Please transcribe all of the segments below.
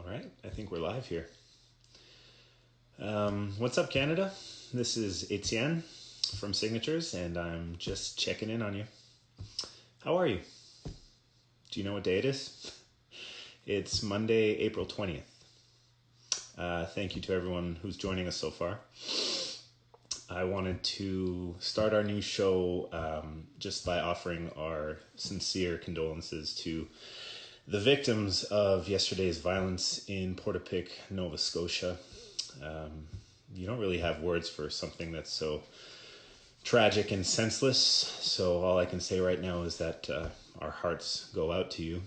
right, I think we're live here. What's up, Canada? This is Etienne from Signatures, and I'm just checking in on you. How are you? Do you know what day it is? It's Monday, April 20th. Thank you to everyone who's joining us so far. I wanted to start our new show just by offering our sincere condolences to the victims of yesterday's violence in Portapique, Nova Scotia. You don't really have words for something that's so tragic and senseless, so all I can say right now is that our hearts go out to you.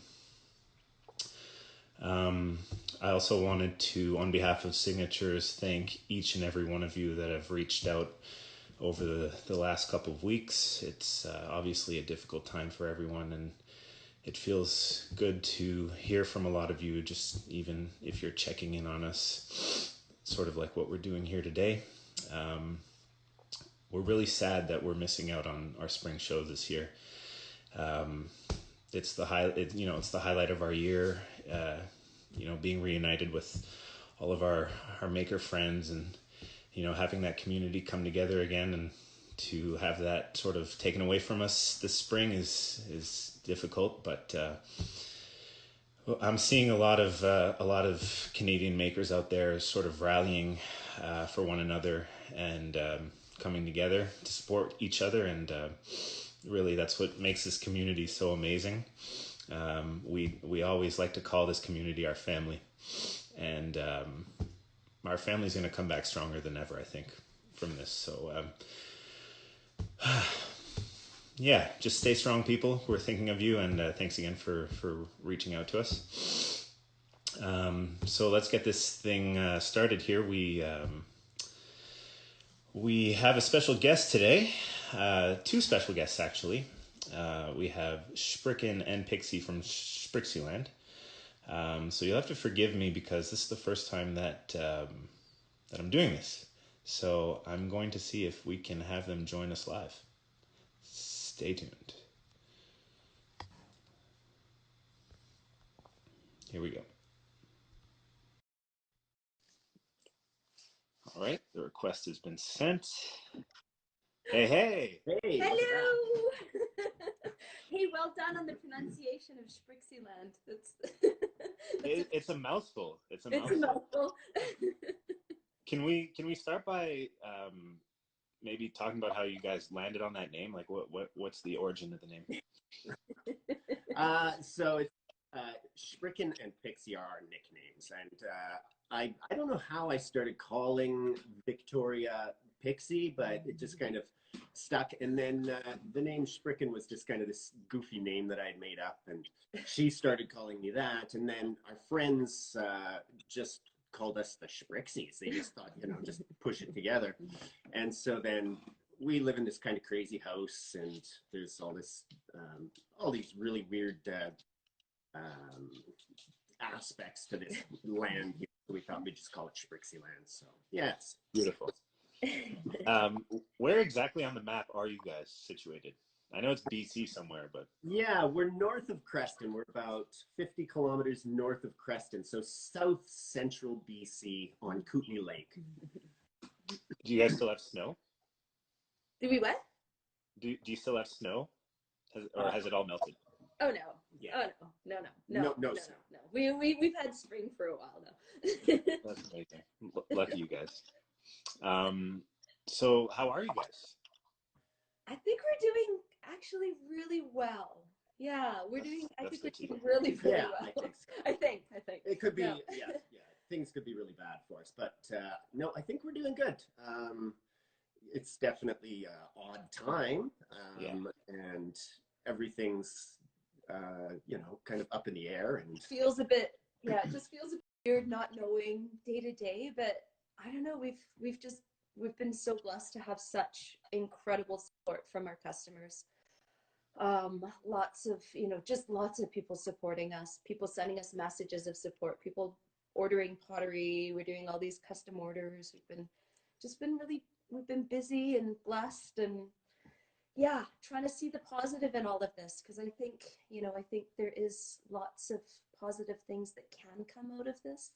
I also wanted to, on behalf of Signatures, thank each and every one of you that have reached out over the last couple of weeks. It's obviously a difficult time for everyone, and it feels good to hear from a lot of you, just even if you're checking in on us, sort of like what we're doing here today. We're really sad that we're missing out on our spring show this year. It's the highlight of our year. Being reunited with all of our maker friends, and having that community come together again, and to have that sort of taken away from us this spring is difficult. But I'm seeing a lot of Canadian makers out there sort of rallying for one another and coming together to support each other, and really that's what makes this community so amazing. We always like to call this community our family, and our family's going to come back stronger than ever, I think, from this. So yeah, just stay strong, people. We're thinking of you, and thanks again for reaching out to us. So let's get this thing started here. We have a special guest today, two special guests actually. We have Shpriken and Pixie from ShprixieLand. So you'll have to forgive me because this is the first time that I'm doing this. So I'm going to see if we can have them join us live. Stay tuned. Here we go. All right, the request has been sent. Hey. Hey. Hello. Hey, well done on the pronunciation of ShprixieLand. It's a mouthful. It's a mouthful. Can we start by maybe talking about how you guys landed on that name? Like, what's the origin of the name? So it's Shpriken and Pixie are our nicknames, and I don't know how I started calling Victoria Pixie, but it just kind of stuck. And then the name Shpriken was just kind of this goofy name that I had made up, and she started calling me that. And then our friends just called us the Shprixies. They just thought, just push it together. And so then we live in this kind of crazy house, and there's all this, all these really weird aspects to this land here. So we thought we'd just call it ShprixieLand. So yes, beautiful. Where exactly on the map are you guys situated? I know it's BC somewhere, but yeah, we're north of Creston. We're about 50 kilometers north of Creston, so south central BC on Kootenay Lake. Do you guys still have snow? Do we what? Do you still have snow? Has it all melted? Oh no! Yeah. Oh no! No. We've had spring for a while now. That's amazing. Lucky you guys. So how are you guys? I think we're doing actually really well. Yeah, we're doing really well. I think. It could be, yeah. Things could be really bad for us, but no, I think we're doing good. It's definitely an odd time, and everything's kind of up in the air, and it just feels a bit weird not knowing day to day, but I don't know, we've been so blessed to have such incredible support from our customers. Lots of people supporting us, people sending us messages of support, people ordering pottery. We're doing all these custom orders. We've been busy and blessed, and yeah, trying to see the positive in all of this, because I think, I think there is lots of positive things that can come out of this.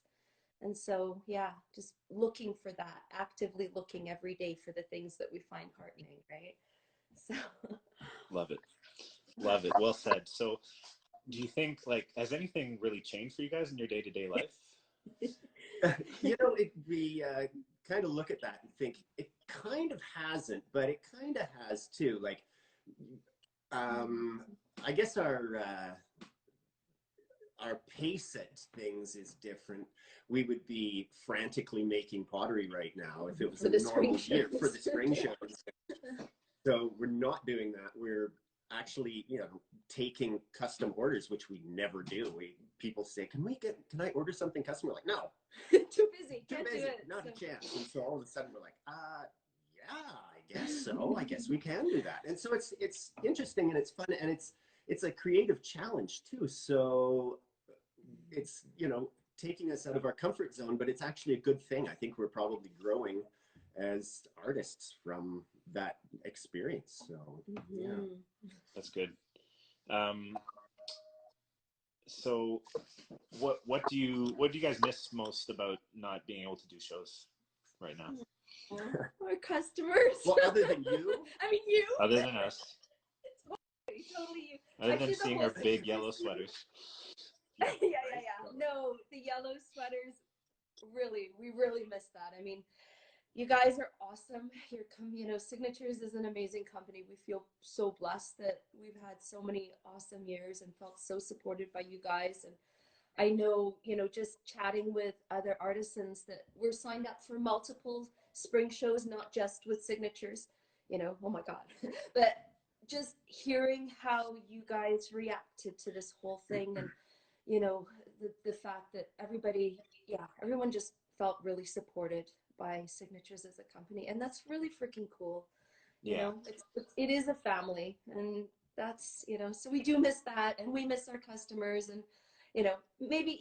And so, yeah, just looking for that, actively looking every day for the things that we find heartening, right? So, Love it. Love it. Well said. So do you think, like, has anything really changed for you guys in your day-to-day life? We kind of look at that and think it kind of hasn't, but it kind of has too. Like, I guess our pace at things is different. We would be frantically making pottery right now if it was a normal year for the spring shows. So we're not doing that. We're actually, taking custom orders, which we never do. People say, can I order something custom? We're like, no. Too busy. Can't do it. Not a chance. And so all of a sudden we're like, yeah, I guess so. I guess we can do that. And so it's interesting and it's fun and it's a creative challenge too. So it's, taking us out of our comfort zone, but it's actually a good thing. I think we're probably growing as artists from that experience. So yeah, that's good. So what do you guys miss most about not being able to do shows right now? Our customers. Well, other than you. I mean, you. Other than us. It's totally you. Other than seeing our big yellow sweaters. Yeah. No, the yellow sweaters, we really miss that. I mean, you guys are awesome. Signatures is an amazing company. We feel so blessed that we've had so many awesome years and felt so supported by you guys. And I know, just chatting with other artisans that we're signed up for multiple spring shows, not just with Signatures, oh my God. But just hearing how you guys reacted to this whole thing and, the fact that everyone just felt really supported by Signatures as a company, and that's really freaking cool. It is a family, and that's so we do miss that, and we miss our customers, and maybe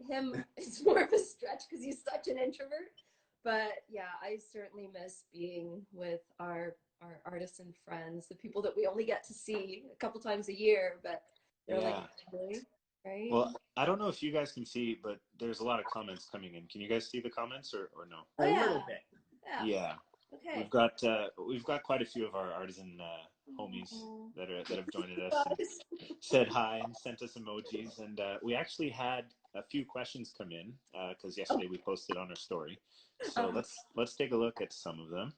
him is more of a stretch because he's such an introvert, but yeah, I certainly miss being with our artisan friends, the people that we only get to see a couple times a year, but they're like really. Right? Well, I don't know if you guys can see, but there's a lot of comments coming in. Can you guys see the comments or no? A little bit. Yeah. Okay. We've got quite a few of our artisan homies that have joined us and said hi and sent us emojis, and we actually had a few questions come in because yesterday we posted on our story. So let's take a look at some of them.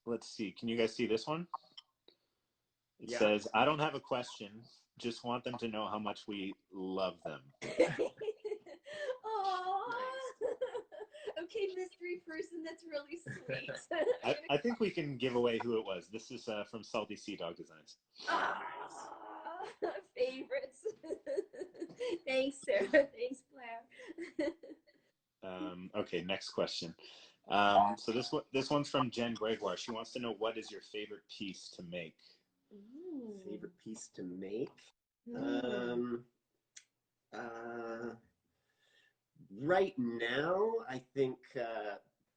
Let's see. Can you guys see this one? It says, I don't have a question. Just want them to know how much we love them. Aww. Okay, mystery person, that's really sweet. I think we can give away who it was. This is from Salty Sea Dog Designs. Favorites. Thanks, Sarah. Thanks, Blair. Okay, next question. So this one's from Jen Gregoire. She wants to know, what is your favorite piece to make? Favorite piece to make? Right now, I think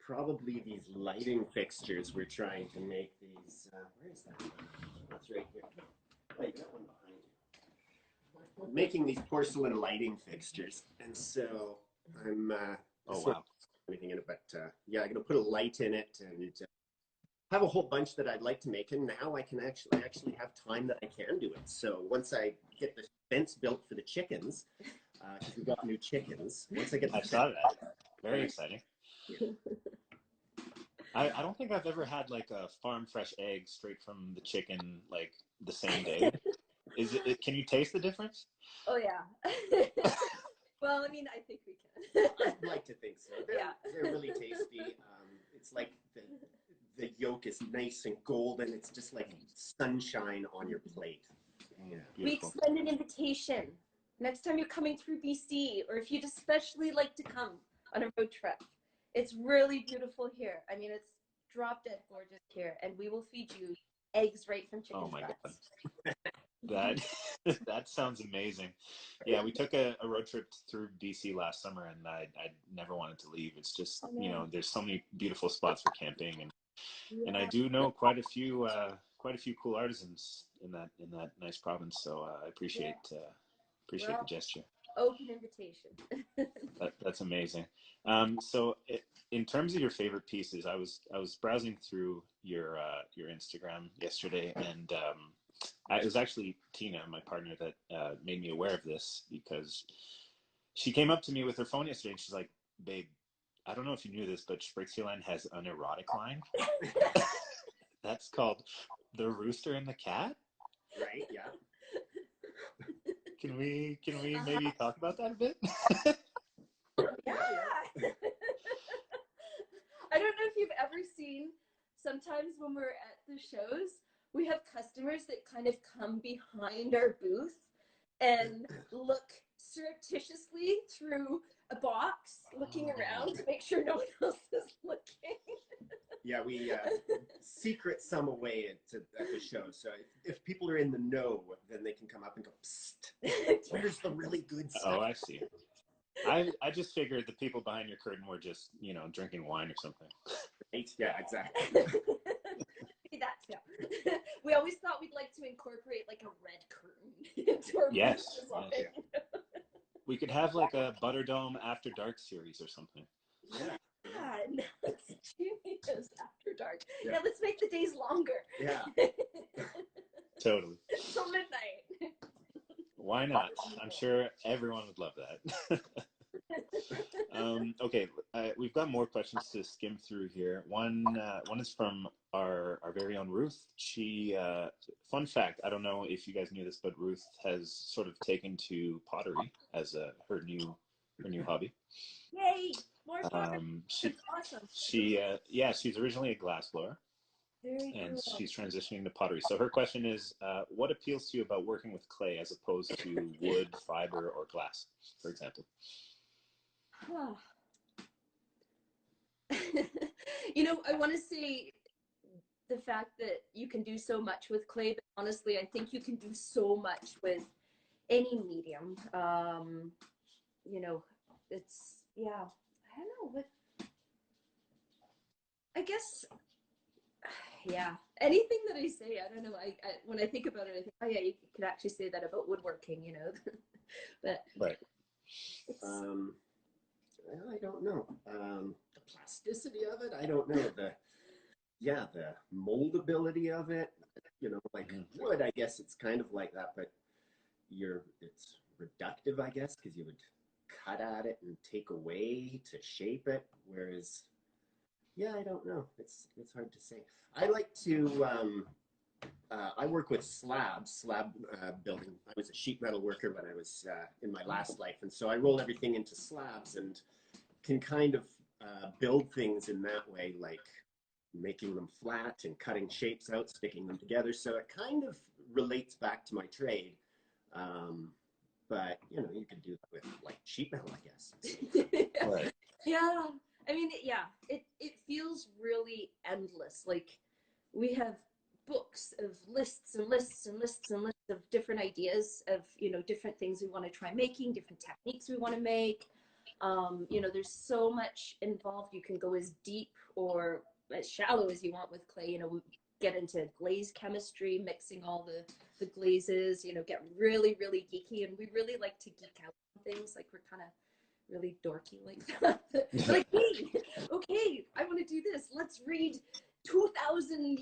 probably these lighting fixtures we're trying to make. These, where is that? That's right here. Wait, that one behind you. I'm making these porcelain lighting fixtures, and so I'm anything in it, but I'm gonna put a light in it and have a whole bunch that I'd like to make, and now I can actually have time that I can do it. So once I get the fence built for the chickens, because we've got new chickens. Once I get I saw that. Very exciting. Yeah. I don't think I've ever had like a farm fresh egg straight from the chicken like the same day. Can you taste the difference? Oh yeah. Well, I mean, I think we can. I'd like to think so. They're really tasty. It's like the yolk is nice and golden. It's just like sunshine on your plate. Yeah. We extend an invitation. Next time you're coming through BC, or if you'd especially like to come on a road trip, it's really beautiful here. I mean, it's drop dead gorgeous here, and we will feed you eggs right from chicken breasts. God. That sounds amazing. Yeah, we took a road trip through BC last summer, and I never wanted to leave. It's just, there's so many beautiful spots for camping, and And I Yeah. do know quite a few cool artisans in that nice province. So I Yeah. appreciate the Well, gesture. open invitation. That's amazing. In terms of your favorite pieces, I was browsing through your Instagram yesterday, and it was actually Tina, my partner, that made me aware of this because she came up to me with her phone yesterday, and she's like, "Babe, I don't know if you knew this, but ShprixieLand has an erotic line that's called The Rooster and the Cat." Right? Yeah. Can we maybe talk about that a bit? Yeah. I don't know if you've ever seen, sometimes when we're at the shows, we have customers that kind of come behind our booth and look surreptitiously through a box, looking around to make sure no one else is looking. Yeah, we secret some away at the show. So if people are in the know, then they can come up and go, "Psst, where's the really good stuff?" Oh, I see. I just figured the people behind your curtain were just, drinking wine or something. Right? Yeah, exactly. Maybe that's, yeah. We always thought we'd like to incorporate like a red curtain into our Yes, design. yes. We could have like a Butterdome After Dark series or something. Yeah. Yeah, that's genius. After dark. Yeah. Yeah, let's make the days longer. Yeah. Totally. Till midnight. Why not? I'm sure everyone would love that. Okay, we've got more questions to skim through here. One is from our very own Ruth. She, fun fact, I don't know if you guys knew this, but Ruth has sort of taken to pottery as her new hobby. Yay! More pottery. That's awesome. She's originally a glassblower, Very and cool. she's transitioning to pottery. So her question is, what appeals to you about working with clay as opposed to wood, fiber, or glass, for example? I want to say the fact that you can do so much with clay, but honestly, I think you can do so much with any medium. It's, yeah, I don't know what, I guess, yeah, anything that I say, I don't know. I when I think about it, I think, oh yeah, you could actually say that about woodworking, but Right. I don't know. The plasticity of it, I don't know. The moldability of it, like wood, I guess it's kind of like that, but it's reductive, I guess, because you would cut at it and take away to shape it. Whereas, yeah, I don't know. It's hard to say. I like to. I work with slab building. I was a sheet metal worker when I was in my last life, and so I roll everything into slabs and can kind of build things in that way, like making them flat and cutting shapes out, sticking them together. So it kind of relates back to my trade. But you can do that with like sheet metal, I guess. Right. Yeah. I mean, yeah, it feels really endless. Like we have books of lists and lists and lists and lists of different ideas of, different things we want to try making, different techniques we want to make. There's so much involved. You can go as deep or as shallow as you want with clay. We get into glaze chemistry, mixing all the glazes, get really, really geeky. And we really like to geek out on things. Like we're kind of really dorky like that. Like, hey, okay, I want to do this. Let's read 2,000,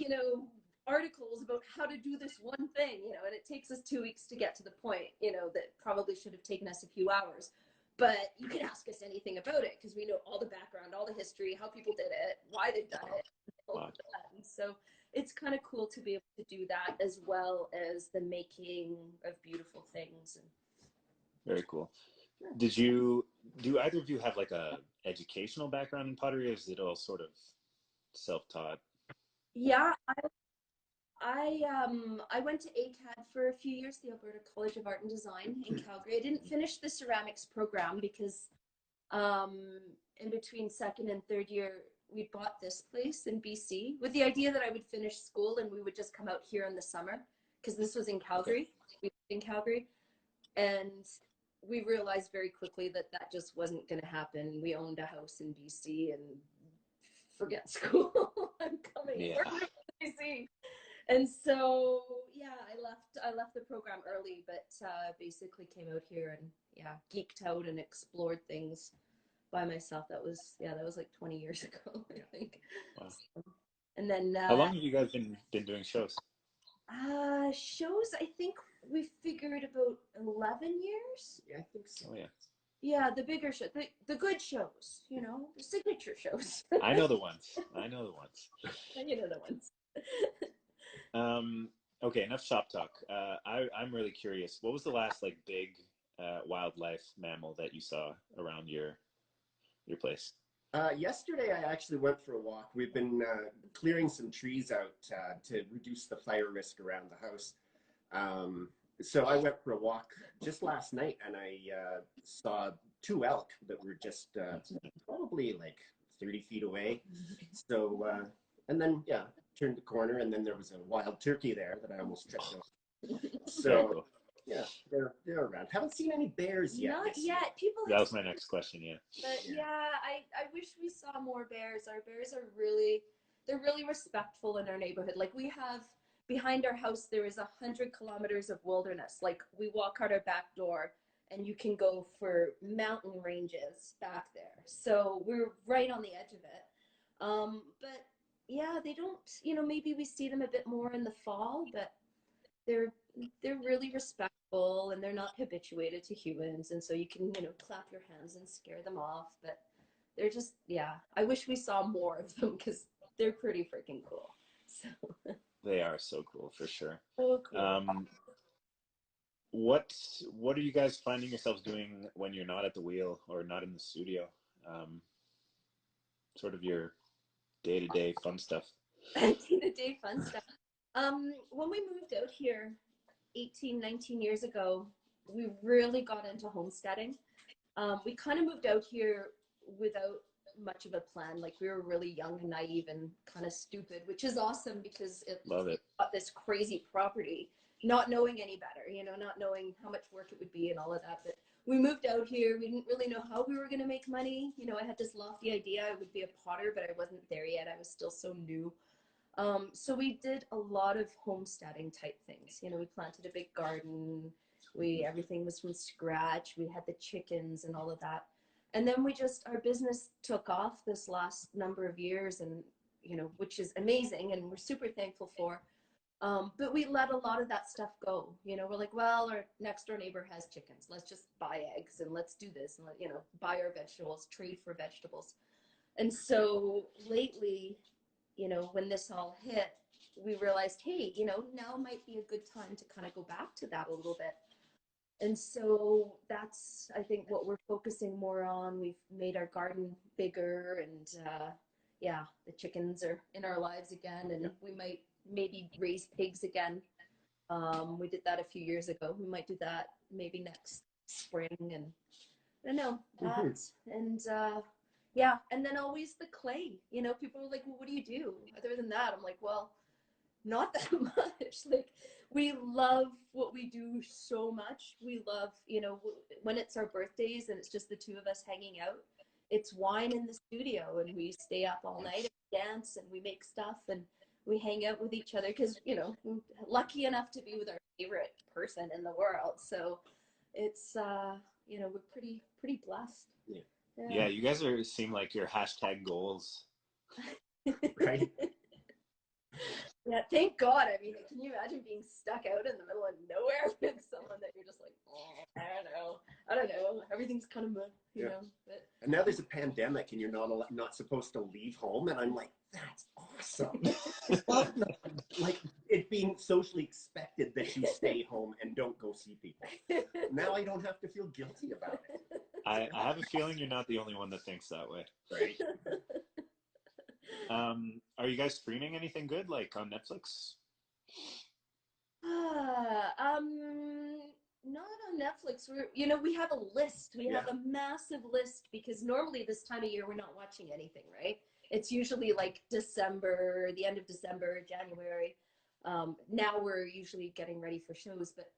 articles about how to do this one thing, and it takes us 2 weeks to get to the point, that probably should have taken us a few hours. But you can ask us anything about it because we know all the background, all the history, how people did it, why they've done it. And so it's kind of cool to be able to do that as well as the making of beautiful things. Very cool. Do either of you have like a educational background in pottery, or is it all sort of self-taught? Yeah, I went to ACAD for a few years, the Alberta College of Art and Design in Calgary. I didn't finish the ceramics program because in between second and third year, we bought this place in BC with the idea that I would finish school and we would just come out here in the summer because this was in Calgary. We lived in Calgary. And we realized very quickly that just wasn't going to happen. We owned a house in BC and forget school. I'm coming. Yeah. We're going to BC. And so, yeah, I left the program early, but basically came out here and yeah, geeked out and explored things by myself. That was like 20 years ago, I think. Wow. So, and then How long have you guys been doing shows? shows, I think we figured about 11 years. Yeah, I think so. Oh yeah. Yeah, the bigger show, the good shows, you know, the signature shows. I know the ones. I know the ones. You know the ones. Okay, enough shop talk. I'm really curious. What was the last like big wildlife mammal that you saw around your place? Yesterday, I actually went for a walk. We've been clearing some trees out to reduce the fire risk around the house. So I went for a walk just last night, and I saw 2 elk that were just probably like 30 feet away. So, and then, yeah, turned the corner, and then there was a wild turkey there that I almost tripped over. So, yeah, they're around. Haven't seen any bears yet. Not yet. People. That was my next question. Yeah. But yeah, I wish we saw more bears. Our bears are they're really respectful in our neighborhood. Like we have behind our house, there is 100 kilometers of wilderness. Like we walk out our back door and you can go for mountain ranges back there. So we're right on the edge of it. But yeah, they don't, you know, maybe we see them a bit more in the fall, but they're really respectful and they're not habituated to humans, and so you can, you know, clap your hands and scare them off. But they're just, yeah, I wish we saw more of them because they're pretty freaking cool. So They are so cool for sure. so cool. What are you guys finding yourselves doing when you're not at the wheel or not in the studio? Sort of your day-to-day fun stuff. Day-to-day fun stuff. When we moved out here 18, 19 years ago, we really got into homesteading. We kind of moved out here without much of a plan. Like we were really young and naive and kind of stupid, which is awesome because Love it. got this crazy property, not knowing any better, you know, not knowing how much work it would be and all of that. But we moved out here. We didn't really know how we were going to make money. You know, I had this lofty idea I would be a potter, but I wasn't there yet. I was still so new. So we did a lot of homesteading type things. You know, we planted a big garden. Everything was from scratch. We had the chickens and all of that. And then our business took off this last number of years, and, you know, which is amazing and we're super thankful for. But we let a lot of that stuff go. You know, we're like, well, our next door neighbor has chickens. Let's just buy eggs and let's do this and, you know, buy our vegetables, trade for vegetables. And so lately, you know, when this all hit, we realized, hey, you know, now might be a good time to kind of go back to that a little bit. And so that's, I think, what we're focusing more on. We've made our garden bigger, and yeah, the chickens are in our lives again, and we might maybe raise pigs again. We did that a few years ago. We might do that maybe next spring, and I don't know that. And yeah, and then always the clay. You know, people are like, well, what do you do other than that? I'm like, well, not that much. Like, we love what we do so much. We love, you know, when it's our birthdays and it's just the two of us hanging out, it's wine in the studio and we stay up all night and dance and we make stuff and we hang out with each other because, you know, we're lucky enough to be with our favorite person in the world. So it's, you know, we're pretty blessed. Yeah, you guys seem like your hashtag goals. Right? Yeah, thank God. I mean, can you imagine being stuck out in the middle of nowhere with someone that you're just like, oh, I don't know. Everything's kind of, you know. But... And now there's a pandemic, and you're not supposed to leave home, and I'm like, that's awesome. Like it being socially expected that you stay home and don't go see people. Now I don't have to feel guilty about it. I have a feeling you're not the only one that thinks that way. Right. Are you guys streaming anything good, like on Netflix? Not on Netflix. You know, we have a list. We have a massive list because normally this time of year we're not watching anything, right? It's usually like December, the end of December, January. Now we're usually getting ready for shows, but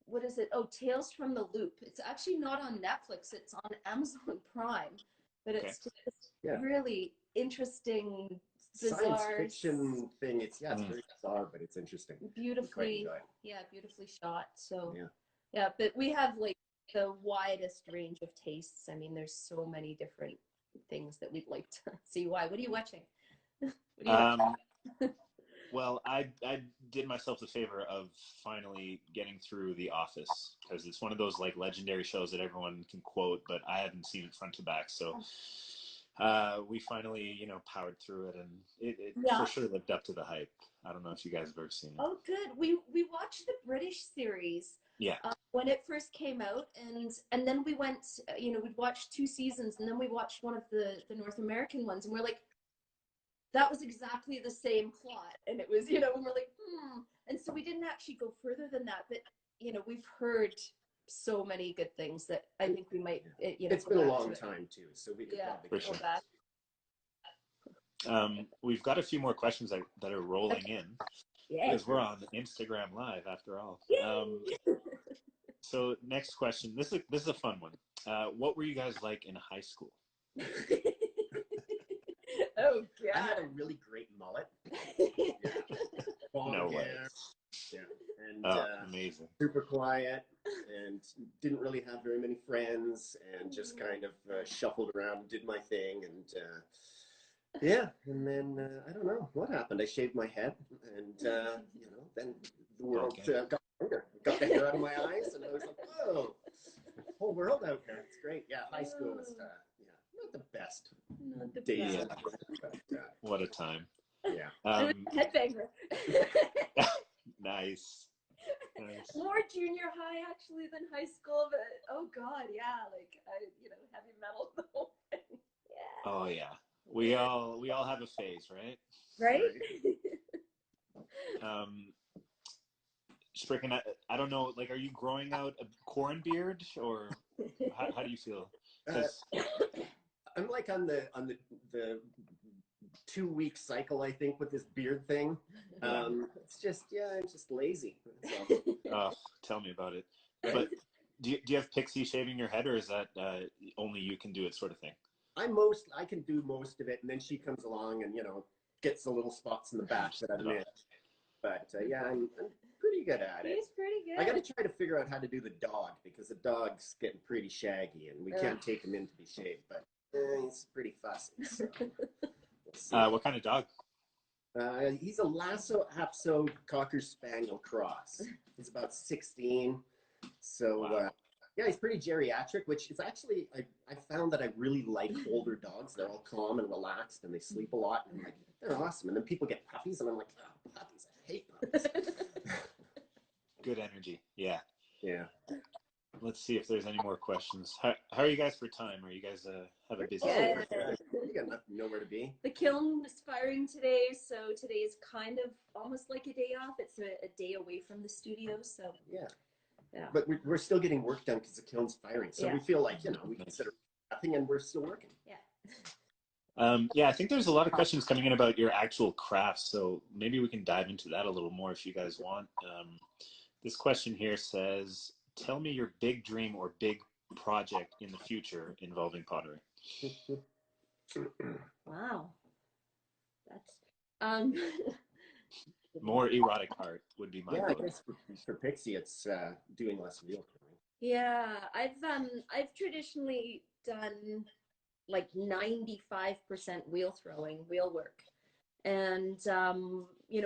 what is it? Oh, Tales from the Loop. It's actually not on Netflix. It's on Amazon Prime. but Okay. it's just really interesting, Science bizarre, fiction thing. It's very bizarre, but it's interesting. beautifully shot. So but we have like the widest range of tastes. I mean, there's so many different things that we'd like to see. Why? What are you watching? Well, I did myself the favor of finally getting through The Office, because it's one of those like legendary shows that everyone can quote, but I haven't seen it front to back. So we finally, powered through it, and it for sure lived up to the hype. I don't know if you guys have ever seen it. Oh, good. We watched the British series. Yeah. When it first came out, and then we went, we'd watched 2 seasons, and then we watched one of the North American ones, and we're like, that was exactly the same plot, and it was, and we're like, and so we didn't actually go further than that, but we've heard so many good things that I think we might, it's been a long time too, so we could probably go back. We've got a few more questions that are rolling in, because we're on Instagram Live after all. So next question, this is a fun one. What were you guys like in high school? Oh, God. I had a really great mullet. No way. Yeah. And amazing. Super quiet, and didn't really have very many friends, and just kind of shuffled around and did my thing. And and then I don't know what happened. I shaved my head, and then the world got younger. Got the hair out of my eyes, and I was like, whoa, whole world out there. It's great. Yeah, high school was not the best days. Yeah. What a time. Yeah. Headbanger. Nice. More junior high actually than high school, but oh god, like heavy metal the whole thing. Yeah. Oh yeah. We all have a phase, right? Right? Shpriken, I don't know, like, are you growing out a corn beard, or how do you feel? I'm like on the 2-week cycle, I think, with this beard thing. It's just I'm just lazy. So. Oh, tell me about it. But do you have Pixie shaving your head, or is that only you can do it sort of thing? I can do most of it, and then she comes along and gets the little spots in the back that I missed. But I'm pretty good at it. He's pretty good. I got to try to figure out how to do the dog, because the dog's getting pretty shaggy, and we can't take him in to be shaved. But he's pretty fussy. So what kind of dog? He's a Lhasa Apso Cocker Spaniel cross. He's about 16. So wow. he's pretty geriatric, which is actually, I found that I really like older dogs. They're all calm and relaxed, and they sleep a lot. And I'm like, they're awesome. And then people get puppies, and I'm like, oh, puppies, I hate puppies. Good energy. Yeah. Yeah. Let's see if there's any more questions. How are you guys for time? Are you guys have a busy day? You got nowhere to be. The kiln is firing today, so today is kind of almost like a day off. It's a day away from the studio, so yeah. But we're still getting work done because the kiln's firing, so we feel like we consider nothing, and we're still working. Yeah. I think there's a lot of questions coming in about your actual crafts, so maybe we can dive into that a little more if you guys want. This question here says, tell me your big dream or big project in the future involving pottery. Wow. That's more erotic art would be my I guess for Pixie it's doing less wheel throwing. Yeah, I've traditionally done like 95% wheel throwing, wheel work. And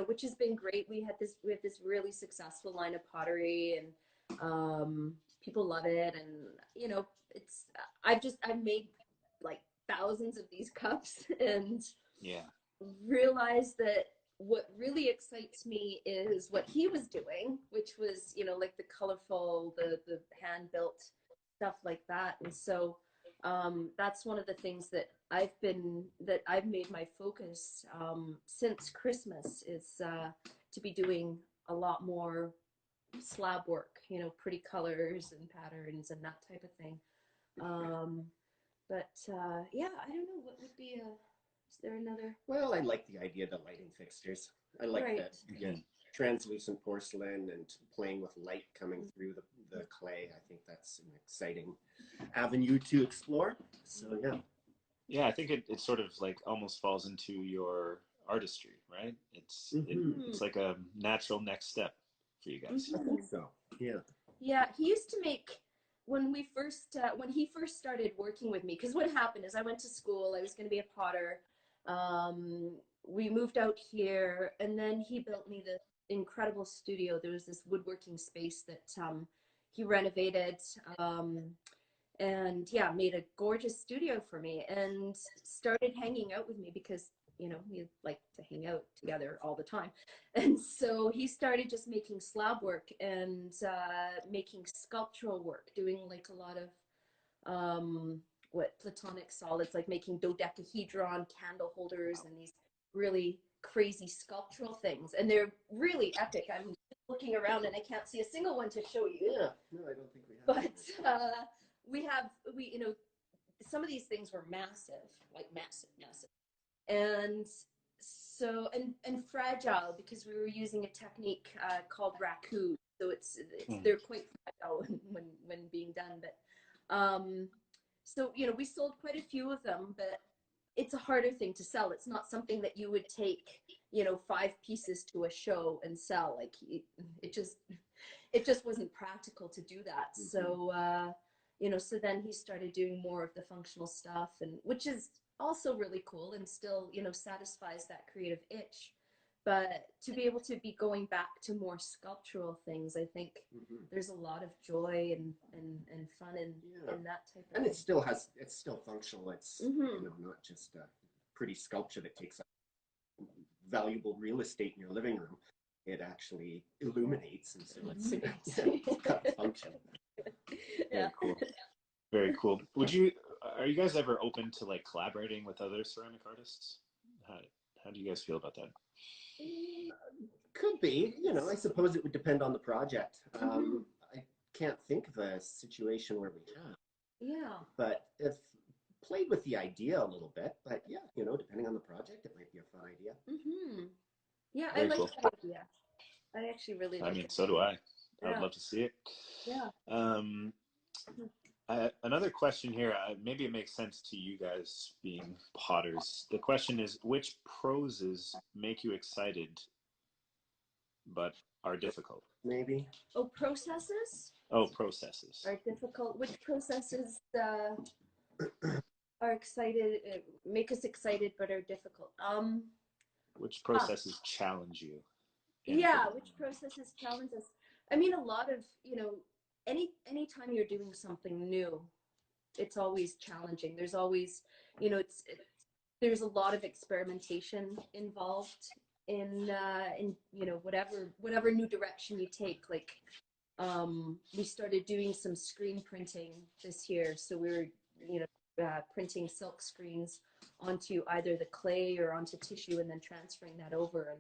which has been great. We have this really successful line of pottery, and people love it, and I've made like thousands of these cups, and realized that what really excites me is what he was doing, which was like the colorful, the hand built stuff like that. And so that's one of the things that I've made my focus since Christmas is to be doing a lot more slab work, pretty colors and patterns and that type of thing. But I don't know, what would be is there another? Well, I like the idea of the lighting fixtures. I like that translucent porcelain and playing with light coming through the clay. I think that's an exciting avenue to explore. So Yeah, I think it sort of like almost falls into your artistry, right? It's like a natural next step for you guys. I think so. Yeah. Yeah, he used to make when he first started working with me. Because what happened is I went to school. I was going to be a potter. We moved out here, and then he built me this incredible studio. There was this woodworking space that he renovated. And yeah, made a gorgeous studio for me and started hanging out with me because, we like to hang out together all the time. And so he started just making slab work and making sculptural work, doing like a lot of platonic solids, like making dodecahedron candle holders and these really crazy sculptural things. And they're really epic. I'm looking around and I can't see a single one to show you. Yeah, no, I don't think we have. But some of these things were massive, like massive, massive. And so, and fragile because we were using a technique called raku. So they're quite fragile when being done. But so, we sold quite a few of them, but it's a harder thing to sell. It's not something that you would take, 5 pieces to a show and sell. Like it just wasn't practical to do that. So, so then he started doing more of the functional stuff, and which is also really cool and still, satisfies that creative itch. But to be able to be going back to more sculptural things, I think there's a lot of joy and fun in that type of and thing. it's still functional. It's not just a pretty sculpture that takes up valuable real estate in your living room. It actually illuminates, and so it's got a function. Yeah. Very cool. Very cool. Are you guys ever open to like collaborating with other ceramic artists? How do you guys feel about that? Could be, I suppose it would depend on the project. I can't think of a situation where we have. Yeah. But if played with the idea a little bit, but yeah, depending on the project, it might be a fun idea. Yeah, Very I like cool. that idea. I actually really like it. So do I. Yeah. I'd love to see it. Yeah. Another question here, maybe it makes sense to you guys being potters. The question is, which processes make you excited but are difficult? Maybe. Oh, processes? Oh, processes. Are difficult. Which processes are excited, make us excited but are difficult? Which processes challenge you? Yeah, which processes challenge us? I mean, a lot of, anytime you're doing something new, it's always challenging. There's always, there's a lot of experimentation involved in whatever new direction you take. Like, we started doing some screen printing this year, so we were, printing silk screens onto either the clay or onto tissue and then transferring that over.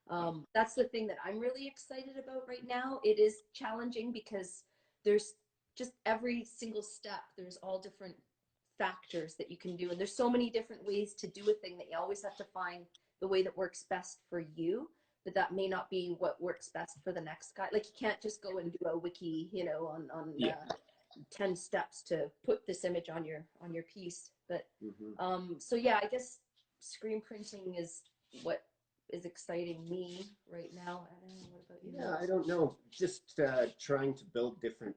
And that's the thing that I'm really excited about right now. It is challenging because there's just every single step, there's all different factors that you can do. And there's so many different ways to do a thing that you always have to find the way that works best for you. But that may not be what works best for the next guy. Like, you can't just go and do a wiki, on 10 steps to put this image on your piece. But so yeah, I guess screen printing is what is exciting me right now. I don't know, what about you? Yeah, I don't know. Just trying to build different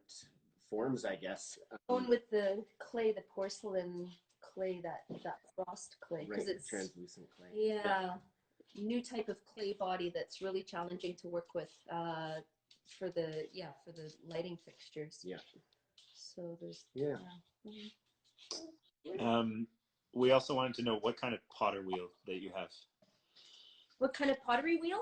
forms, I guess. Going with the clay, the porcelain clay, that frost clay, because it's translucent clay. Yeah, new type of clay body that's really challenging to work with for the lighting fixtures. Yeah. So there's we also wanted to know what kind of potter wheel that you have. What kind of pottery wheel?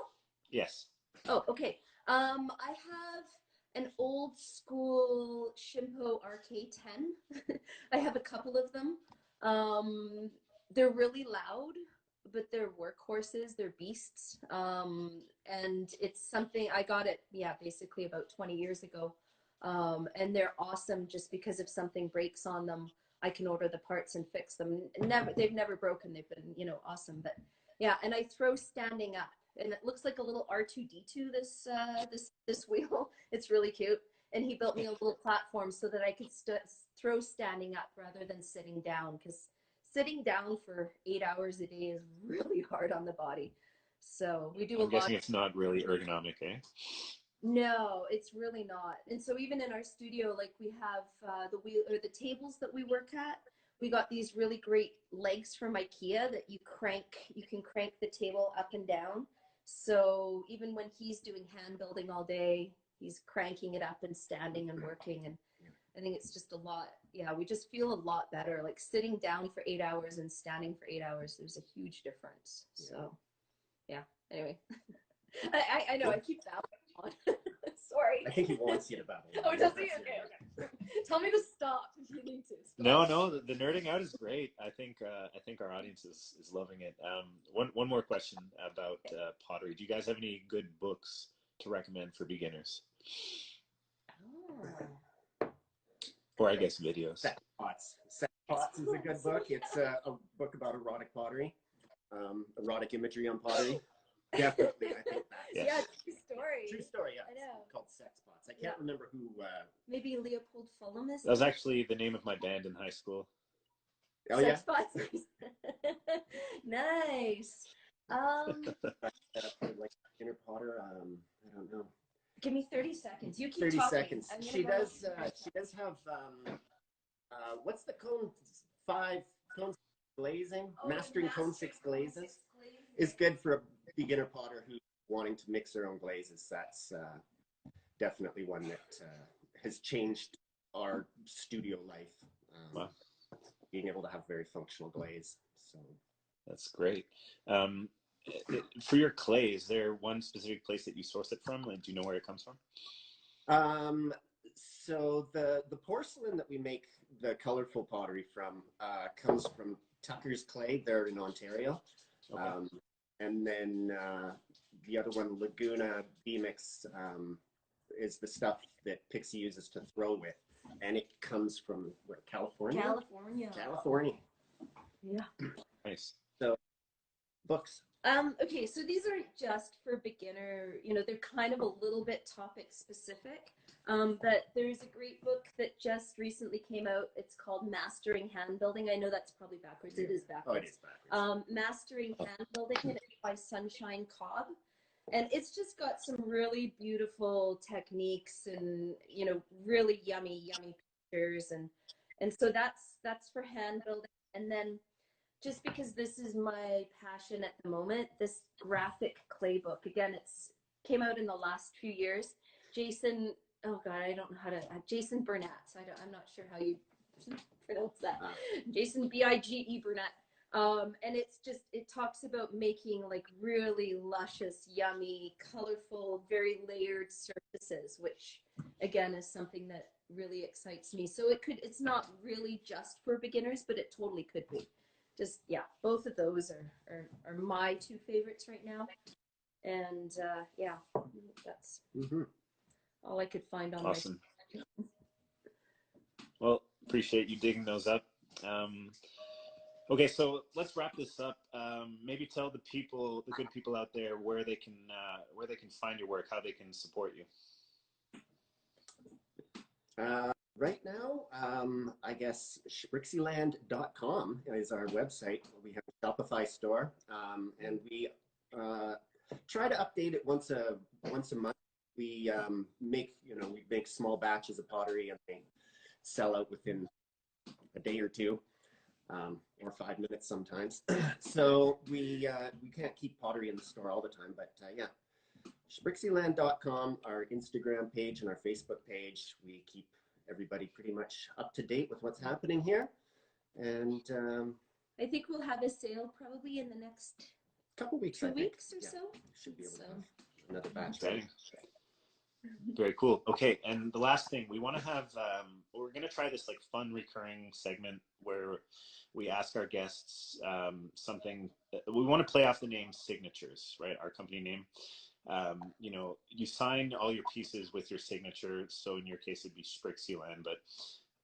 Yes. Oh, okay. I have an old school Shimpo RK10. I have a couple of them. They're really loud, but they're workhorses. They're beasts. And it's something I got it, basically about 20 years ago. And they're awesome just because if something breaks on them, I can order the parts and fix them. They've never broken. They've been, awesome. But yeah, and I throw standing up, and it looks like a little R2D2. This wheel. It's really cute. And he built me a little platform so that I could throw standing up rather than sitting down, because sitting down for 8 hours a day is really hard on the body. So we do I'm guessing it's not really ergonomic, eh? No, it's really not. And so even in our studio, like we have the wheel or the tables that we work at, we got these really great legs from IKEA that you can crank the table up and down. So even when he's doing hand building all day, he's cranking it up and standing and working. And I think it's just a lot. Yeah, we just feel a lot better. Like sitting down for 8 hours and standing for 8 hours, there's a huge difference. So yeah, anyway. I know I keep babbling on. Sorry. I think he wants you to babble. Oh, does he? Okay. Tell me to stop if you need to. No, Stop. the nerding out is great. I think our audience is loving it. One more question about pottery. Do you guys have any good books to recommend for beginners? Oh. Or I guess videos. Sex Pots. Sex Pots is a good book. It's a book about erotic pottery, erotic imagery on pottery. Definitely, I think that. Yeah, true story. True story, yeah. I know. It's called Sex Pots. I can't remember who. Maybe Leopold Fulham is. That was actually the name of my band in high school. Oh, Sex Pots. Nice. Like inner potter. I don't know. Give me 30 seconds. You keep 30 talking. seconds. She does have what's the cone 5 cone glazing? Mastering cone 6 glazes is good for a beginner potter who's wanting to mix their own glazes. That's definitely one that has changed our studio life. Wow. Being able to have very functional glaze. So that's great. For your clay, is there one specific place that you source it from? And do you know where it comes from? So the porcelain that we make the colorful pottery from comes from Tucker's Clay there in Ontario. Okay. And then the other one, Laguna B-Mix, is the stuff that Pixie uses to throw with. And it comes from where, California? California. Yeah. Nice. So books. Okay, so these aren't just for beginner, they're kind of a little bit topic specific. But there's a great book that just recently came out. It's called Mastering Hand Building. I know that's probably backwards. Yeah. It is backwards. Oh, it is backwards. Mastering Hand Building, and it's by Sunshine Cobb. And it's just got some really beautiful techniques and, really yummy pictures. And so that's for hand building. And then just because this is my passion at the moment, this graphic clay book, again, came out in the last few years. Jason, oh God, I don't know how to, Jason Burnett. I'm not sure how you pronounce that. Jason B-I-G-E Burnett. And it talks about making like really luscious, yummy, colorful, very layered surfaces, which again is something that really excites me. So it's not really just for beginners, but it totally could be. Just, yeah, both of those are my 2 favorites right now. And yeah, that's all I could find on awesome. Well, appreciate you digging those up. Okay, so let's wrap this up. Maybe tell the good people out there where they can find your work, how they can support you. Right now, I guess ShprixieLand.com is our website. We have a Shopify store, and we try to update it once a month. We make small batches of pottery, and they sell out within a day or two, or 5 minutes sometimes. So we can't keep pottery in the store all the time, but yeah. ShprixieLand.com, our Instagram page and our Facebook page. We keep everybody pretty much up to date with what's happening here. And I think we'll have a sale probably in the next couple weeks, 2 weeks or so. Should be able to have another batch. Okay. Very cool. Okay, and the last thing we want to have, we're going to try this like fun recurring segment where we ask our guests something. We want to play off the name signatures, right? Our company name. You sign all your pieces with your signature. So in your case, it'd be ShprixieLand. But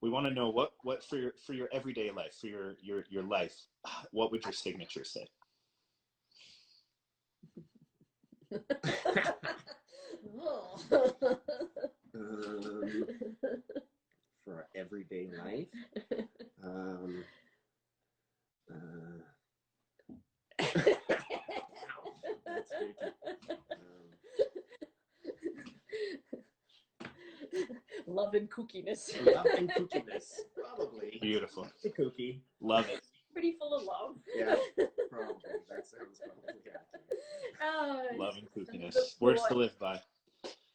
we want to know what for your everyday life, for your life, what would your signature say? For our everyday life, love and kookiness. Love and kookiness, probably. Beautiful. The kooky. Love it. Pretty full of love. Yeah, probably. That sounds probably accurate. Love and kookiness. The Words to boy. live by.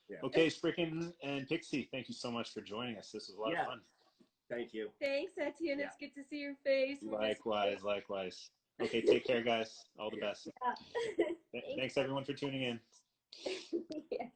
Yeah. Okay, Shpriken and Pixie, thank you so much for joining us. This was a lot of fun. Thank you. Thanks, Etienne. Yeah. It's good to see your face. Likewise. Okay, take care, guys. All the best. Yeah. Thanks, everyone, for tuning in. Yay.